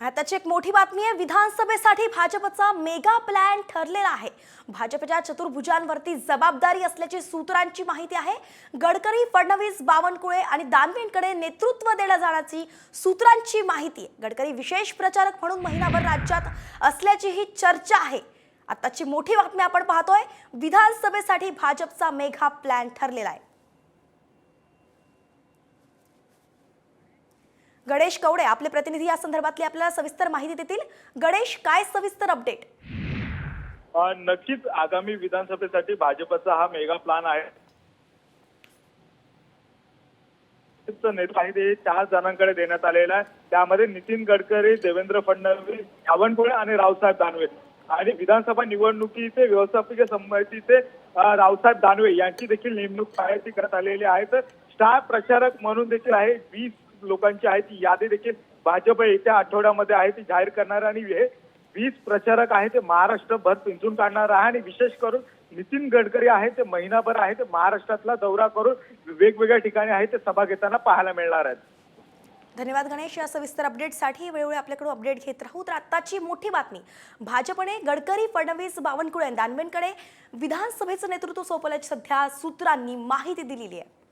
आताची एक मोठी बातमी आहे। विधानसभेसाठी भाजपचा मेगा प्लॅन ठरलेला आहे। भाजपच्या चतुर्भुजांवरती जबाबदारी असल्याची सूत्रांची माहिती आहे। गडकरी, फडणवीस, बावनकुळे आणि दानवेंकडे नेतृत्व देण्यात जाण्याची सूत्रांची माहिती आहे। गडकरी विशेष प्रचारक म्हणून महिनाभर राज्यात असल्याची ही चर्चा आहे। आताची मोठी बातमी आपण पाहतोय, विधानसभेसाठी भाजपचा मेगा प्लॅन ठरलेला आहे। गणेश कवडे आपले प्रतिनिधी या संदर्भातली आपल्याला सविस्तर माहिती देतील। गणेश, काय सविस्तर अपडेट? नक्कीच आगामी विधानसभेसाठी भाजपचा हा मेगा प्लॅन आहे। नेतृत्व 4 जणांकडे देण्यात आलेला आहे। त्यामध्ये नितीन गडकरी, देवेंद्र फडणवीस, बावनकुळे आणि रावसाहेब दानवे आणि विधानसभा निवडणुकीचे व्यवस्थापकीय समितीचे रावसाहेब दानवे यांची देखील नेमणूक करण्यात आलेली आहे। तर स्टार प्रचारक म्हणून देखील आहे 20 लोकांची आहे ती यादी देखील भाजप येत्या आठवड्यामध्ये आहे ती जाहीर करणार आणि हे 20 प्रचारक आहे ते महाराष्ट्रभर पिंजून काढणार आहे आणि विशेष करून नितीन गडकरी आहे ते महिनाभर आहे ते महाराष्ट्रातला दौरा करून वेगवेगळ्या ठिकाणी आहे ते सभा घेताना पाहायला मिळणार आहेत। धन्यवाद गणेश या सविस्तर अपडेटसाठी। वेळोवेळी आपल्याकडून अपडेट घेत राहू। तर आताची मोठी बातमी, भाजपने गडकरी, फडणवीस, बावनकुळे, दानवेंकडे विधानसभेचं नेतृत्व सोपवल्याची सध्या सूत्रांनी माहिती दिलेली आहे।